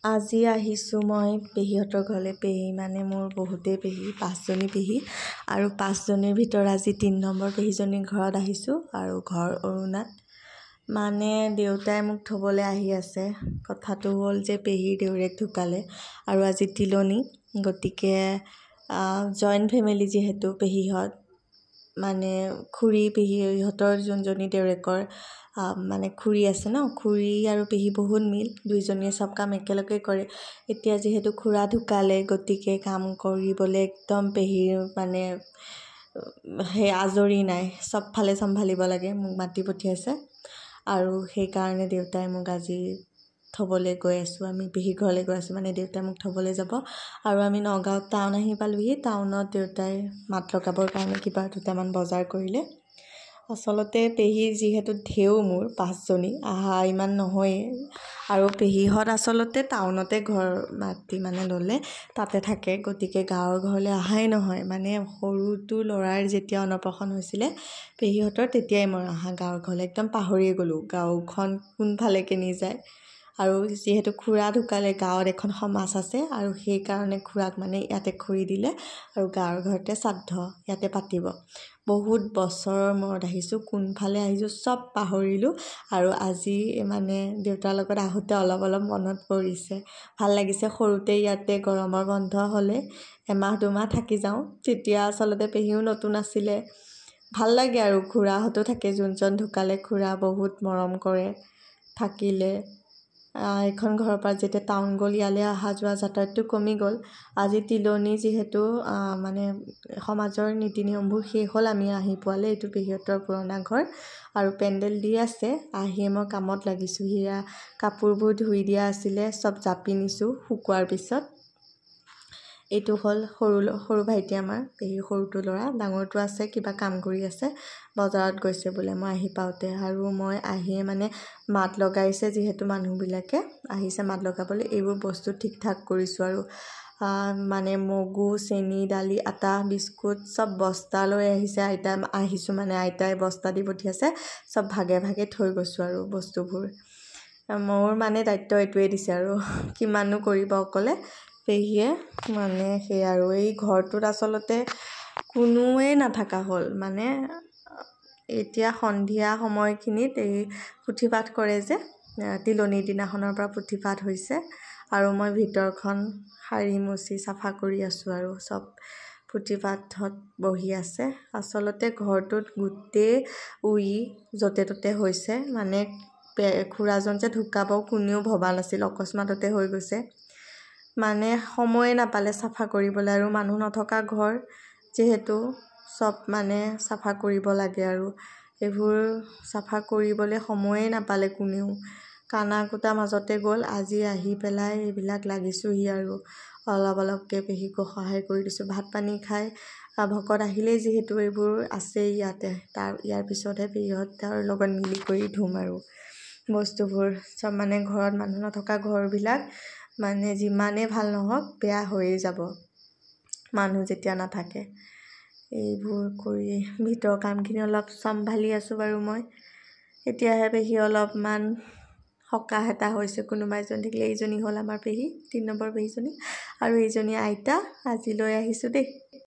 আজি আহিছোঁ মই পেহীহঁতৰ ঘৰলৈ। পেহী মানে মোৰ বহুতেই পেহী, 5জনী পেহী, আৰু 5জনীৰ ভিতৰত আজি 3 নম্বৰ পেহীজনীৰ ঘৰত আহিছোঁ। আৰু ঘৰ অৰুণাত। মানে দেউতাই মোক থ'বলৈ আহি আছে। কথাটো হ'ল যে পেহীৰ দেউৰেক ঢুকালে আৰু আজি তিলনি, গতিকে জইণ্ট ফেমিলি যিহেতু পেহীহঁত, মানে খুৰী পেহীহঁতৰ যোনজনী দেউৰেকৰ মানে খুৰী আছে ন, খুৰী আৰু পেহী বহুত মিল, দুইজনীয়ে চব কাম একেলগে কৰে। এতিয়া যিহেতু খুৰা ঢুকালে, গতিকে কাম কৰিবলৈ একদম পেহীৰ মানে সেই আজৰি নাই, চবফালে চম্ভালিব লাগে। মোক মাতি পঠিয়াইছে আৰু সেইকাৰণে দেউতাই মোক আজি থ'বলৈ গৈ আছোঁ। আমি পেহী ঘৰলৈ গৈ আছোঁ, মানে দেউতাই মোক থ'বলৈ যাব। আৰু আমি নগাঁও টাউন আহি পালোহি। টাউনত দেউতাই মাত লগাবৰ কাৰণে কিবা দুটামান বজাৰ কৰিলে। আচলতে পেহী যিহেতু ঢেউ মোৰ 5জনী, আহা ইমান নহয়েই। আৰু পেহীহঁত আচলতে টাউনতে ঘৰ মাটি মানে ল'লে, তাতে থাকে, গতিকে গাঁৱৰ ঘৰলৈ অহাই নহয়। মানে সৰুটো ল'ৰাৰ যেতিয়া অন্নপ্ৰাশন হৈছিলে পেহীহঁতৰ, তেতিয়াই মই অহা গাঁৱৰ ঘৰলৈ। একদম পাহৰিয়ে গ'লোঁ গাঁওখন কোনফালে কেনি যায়। আৰু যিহেতু খুৰা ঢুকালে, গাঁৱত এখন সমাজ আছে আৰু সেইকাৰণে খুৰাক মানে ইয়াতে খৰি দিলে আৰু গাঁৱৰ ঘৰতে শ্ৰাদ্ধ ইয়াতে পাতিব। বহুত বছৰৰ মূৰত আহিছোঁ, কোনফালে আহিছোঁ চব পাহৰিলোঁ। আৰু আজি মানে দেউতাৰ লগত আহোঁতে অলপ মনত পৰিছে, ভাল লাগিছে। সৰুতে ইয়াতে গৰমৰ বন্ধ হ'লে 1-2 মাহ থাকি যাওঁ। তেতিয়া আচলতে পেহীও নতুন আছিলে, ভাল লাগে। আৰু খুৰাহঁতো থাকে, যোনজন ঢুকালে খুৰা বহুত মৰম কৰে, থাকিলে। এইখন ঘৰৰ পৰা যেতিয়া টাউন গ'ল, ইয়ালৈ অহা যোৱা যাতায়াতটো কমি গ'ল। আজি তিলনি যিহেতু মানে সমাজৰ নীতি নিয়মবোৰ শেষ হ'ল, আমি আহি পোৱালে। এইটো পেহীহঁতৰ পুৰণা ঘৰ আৰু পেণ্ডেল দি আছে। আহিয়ে মই কামত লাগিছোঁ। সেয়া কাপোৰবোৰ ধুই দিয়া আছিলে, চব জাপি নিছোঁ শুকোৱাৰ পিছত। এইটো হ'ল সৰু ভাইটি আমাৰ, পেহীৰ সৰুটো ল'ৰা। ডাঙৰটো আছে, কিবা কাম কৰি আছে, বজাৰত গৈছে বোলে মই আহি পাওঁতে। আৰু মই আহিয়ে মানে মাত লগাইছে, যিহেতু মানুহবিলাকে আহিছে মাত লগাবলৈ, এইবোৰ বস্তু ঠিক ঠাক কৰিছোঁ। আৰু মানে মগু, চেনি, দালি, আটা, বিস্কুট চব বস্তা লৈ আহিছে। আইতাই বস্তা দি পঠিয়াইছে, চব ভাগে ভাগে থৈ গৈছোঁ আৰু বস্তুবোৰ। মোৰ মানে দায়িত্ব এইটোৱে দিছে আৰু কিমাননো কৰিব অকলে পেহীয়ে। মানে সেয়া আৰু এই ঘৰটোত আচলতে কোনোৱে নাথাকা হ'ল। মানে এতিয়া সন্ধিয়া সময়খিনিত এই পুথিপাঠ কৰে যে, তিলনিৰ দিনাখনৰ পৰা পুথিপাঠ হৈছে। আৰু মই ভিতৰখন সাৰি মুচি চাফা কৰি আছোঁ আৰু চব পুথিপাঠত বহি আছে। আচলতে ঘৰটোত গোটেই য'তে ত'তে হৈছে। মানে খুৰাজন যে ঢুকাব কোনেও ভবা নাছিল, অকস্মাততে হৈ গৈছে। মানে সময়ে নাপালে চাফা কৰিবলৈ, আৰু মানুহ নথকা ঘৰ যিহেতু চব মানে চাফা কৰিব লাগে। আৰু এইবোৰ চাফা কৰিবলৈ সময়ে নাপালে কোনেও, কানা কুটা মাজতে গ'ল। আজি আহি পেলাই এইবিলাক লাগিছোঁহি আৰু অলপকৈ পেহীকো সহায় কৰি দিছোঁ। ভাত পানী খাই ভকত আহিলেই যিহেতু এইবোৰ আছেই ইয়াতে, ইয়াৰ পিছতহে পেহীহঁতৰ লগত মিলি কৰি ধুম আৰু বস্তুবোৰ চব। মানে ঘৰত মানুহ নথকা ঘৰবিলাক মানে যিমানেই ভাল নহওক বেয়া হৈয়ে যাব মানুহ যেতিয়া নাথাকে। এইবোৰ কৰি ভিতৰৰ কামখিনি অলপ চম্ভালি আছোঁ বাৰু মই। এতিয়াহে পেহী অলপমান সকাহ এটা হৈছে, কোনোবা এজন থাকিলে। এইজনী হ'ল আমাৰ পেহী, 3 নম্বৰ পেহীজনী, আৰু এইজনী আইতা। আজি লৈ আহিছোঁ দেই।